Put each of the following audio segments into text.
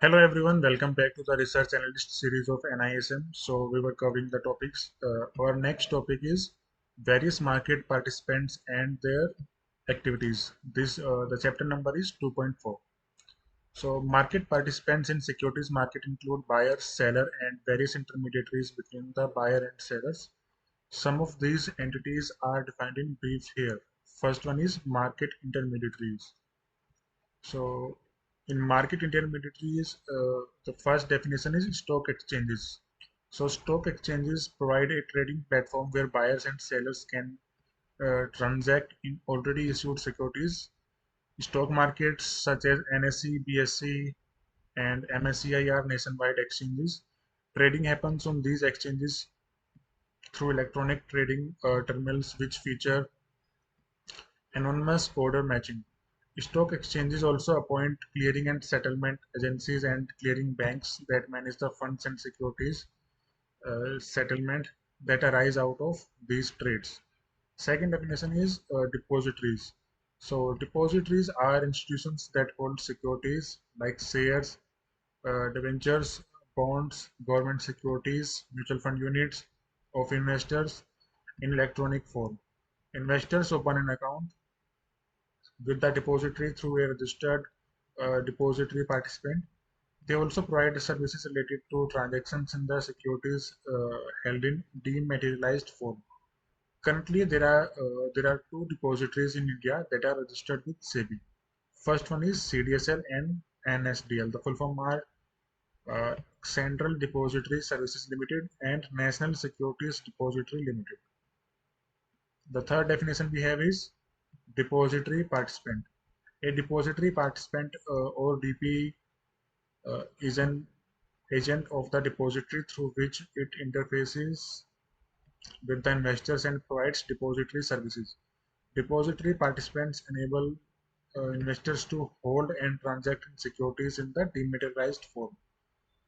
Hello everyone, welcome back to the Research Analyst series of NISM. So we were covering the topics. Our next topic is various market participants and their activities. The chapter number is 2.4. So market participants in securities market include buyer, seller, and various intermediaries between the buyer and sellers. Some of these entities are defined in brief here. First one is market intermediaries. So, in market intermediaries, the first definition is stock exchanges. So, stock exchanges provide a trading platform where buyers and sellers can transact in already issued securities. Stock markets such as NSE, BSE, and MSCI are nationwide exchanges. Trading happens on these exchanges through electronic trading terminals which feature anonymous order matching. Stock exchanges also appoint clearing and settlement agencies and clearing banks that manage the funds and securities settlement that arise out of these trades. Second definition is depositories. So, depositories are institutions that hold securities like shares, debentures, bonds, government securities, mutual fund units of investors in electronic form. Investors open an account with the depository through a registered depository participant. They also provide services related to transactions in the securities held in dematerialized form. Currently, there are two depositories in India that are registered with SEBI. First one is CDSL and NSDL. The full form are Central Depository Services Limited and National Securities Depository Limited. The third definition we have is depository participant. A depository participant or DP is an agent of the depository through which it interfaces with the investors and provides depository services. Depository participants enable investors to hold and transact in securities in the dematerialized form,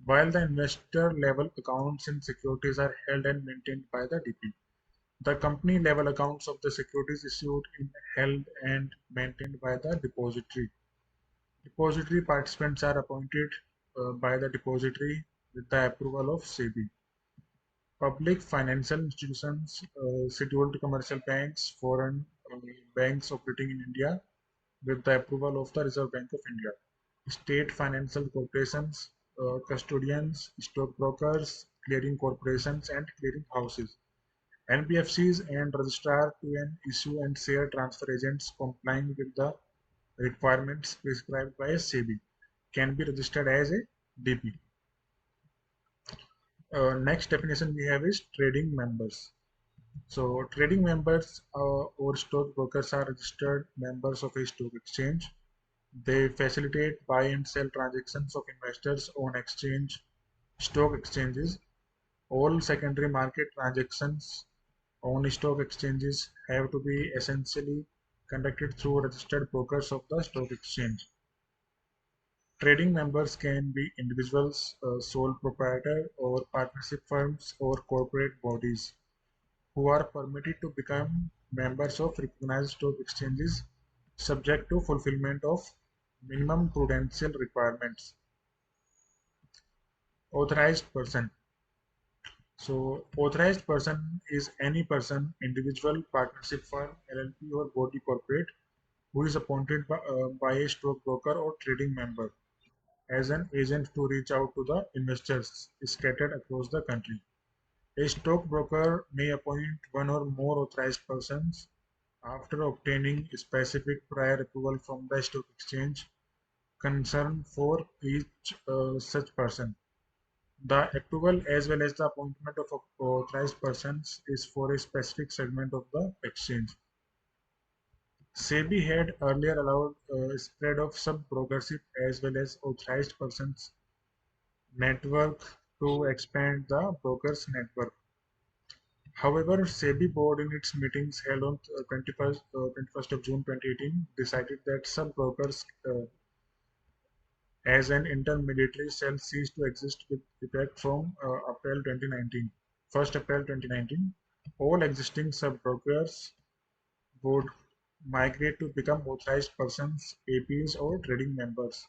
while the investor level accounts in securities are held and maintained by the DP. The company level accounts of the securities issued in held and maintained by the depository. Depository participants are appointed by the depository with the approval of SEBI. Public financial institutions, scheduled commercial banks, foreign banks operating in India with the approval of the Reserve Bank of India. State financial corporations, custodians, stockbrokers, clearing corporations, and clearing houses. NBFCs and registrar to an issue and share transfer agents complying with the requirements prescribed by SEBI can be registered as a DP. Next definition we have is trading members. So trading members or stockbrokers are registered members of a stock exchange. They facilitate buy and sell transactions of investors on stock exchanges. All secondary market transactions on stock exchanges have to be essentially conducted through registered brokers of the stock exchange. Trading members can be individuals, sole proprietor, or partnership firms or corporate bodies who are permitted to become members of recognized stock exchanges subject to fulfillment of minimum prudential requirements. Authorized person. So, authorized person is any person, individual, partnership firm, LLP, or body corporate who is appointed by a stockbroker or trading member as an agent to reach out to the investors scattered across the country. A stockbroker may appoint one or more authorized persons after obtaining specific prior approval from the stock exchange concerned for each such person. The approval as well as the appointment of authorized persons is for a specific segment of the exchange. SEBI had earlier allowed spread of sub-brokership as well as authorized persons network to expand the brokers network. However, SEBI board in its meetings held on 21st of June 2018 decided that sub-brokers as an intermediary shall cease to exist with effect from April 2019. 1st April 2019, all existing sub-brokers would migrate to become authorized persons, APs, or trading members.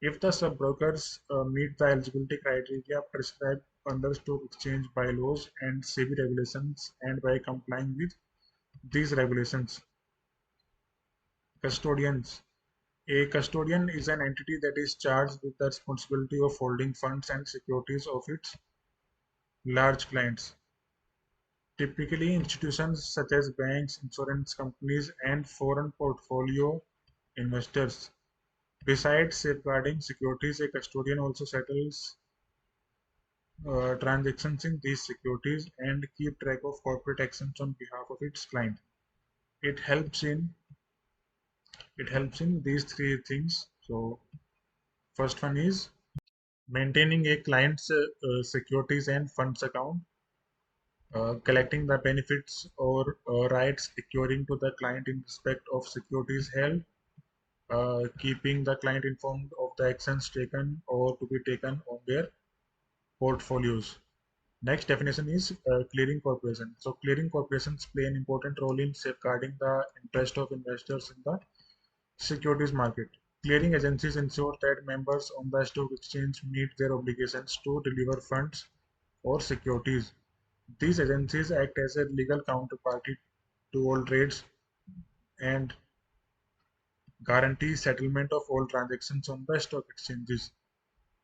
If the sub-brokers meet the eligibility criteria prescribed under stock exchange bylaws and SEBI regulations, and by complying with these regulations. Custodians. A custodian is an entity that is charged with the responsibility of holding funds and securities of its large clients. Typically, institutions such as banks, insurance companies, and foreign portfolio investors. Besides safeguarding securities, a custodian also settles transactions in these securities and keep track of corporate actions on behalf of its client. It helps in these three things. So first one is maintaining a client's securities and funds account, collecting the benefits or rights accruing to the client in respect of securities held, keeping the client informed of the actions taken or to be taken on their portfolios. Next definition is clearing corporation. So clearing corporations play an important role in safeguarding the interest of investors in the securities market. Clearing agencies ensure that members on the stock exchange meet their obligations to deliver funds or securities. These agencies act as a legal counterparty to all trades and guarantee settlement of all transactions on the stock exchanges.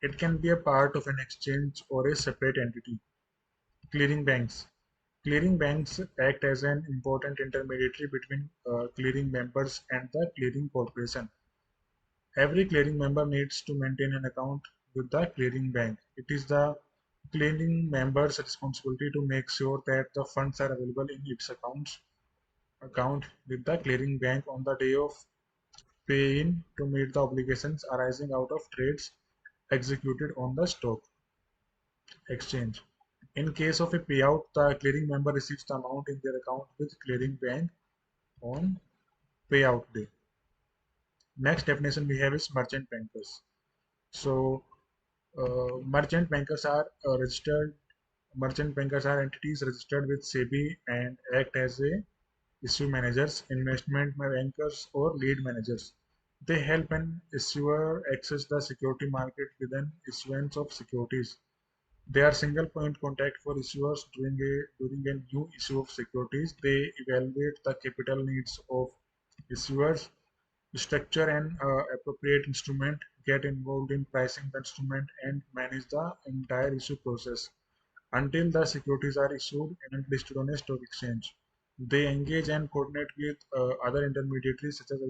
It can be a part of an exchange or a separate entity. Clearing banks. Clearing banks act as an important intermediary between clearing members and the clearing corporation. Every clearing member needs to maintain an account with the clearing bank. It is the clearing member's responsibility to make sure that the funds are available in its account with the clearing bank on the day of pay-in to meet the obligations arising out of trades executed on the stock exchange. In case of a payout, the clearing member receives the amount in their account with clearing bank on payout day. Next definition we have is merchant bankers. So merchant bankers are registered. Merchant bankers are entities registered with SEBI and act as a issue managers, investment bankers, or lead managers. They help an issuer access the security market with an issuance of securities. They are single point contact for issuers during a new issue of securities. They evaluate the capital needs of issuers, structure an appropriate instrument, get involved in pricing the instrument, and manage the entire issue process until the securities are issued and listed on a stock exchange. They engage and coordinate with other intermediaries such as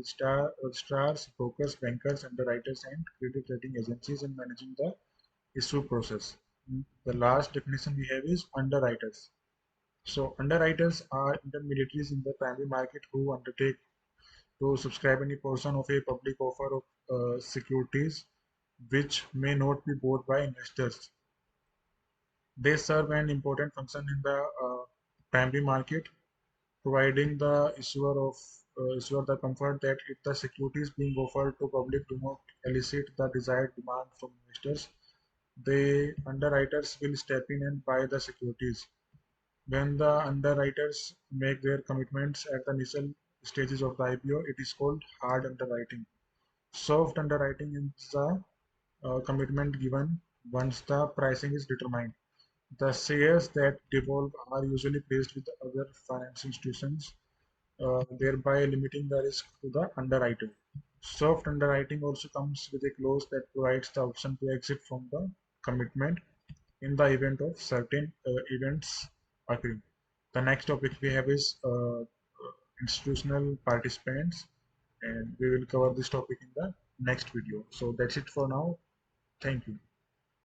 registrars, brokers, bankers, underwriters, and credit rating agencies in managing the issue process. The last definition we have is underwriters. So underwriters are intermediaries in the primary market who undertake to subscribe any portion of a public offer of securities which may not be bought by investors. They serve an important function in the primary market, providing the issuer the comfort that if the securities being offered to public do not elicit the desired demand from investors, the underwriters will step in and buy the securities. When the underwriters make their commitments at the initial stages of the IPO, it is called hard underwriting. Soft underwriting is the commitment given once the pricing is determined. The shares that devolve are usually placed with other financial institutions, thereby limiting the risk to the underwriter. Soft underwriting also comes with a clause that provides the option to exit from the commitment in the event of certain events occurring. The next topic we have is institutional participants, and we will cover this topic in the next video. So that's it for now. Thank you.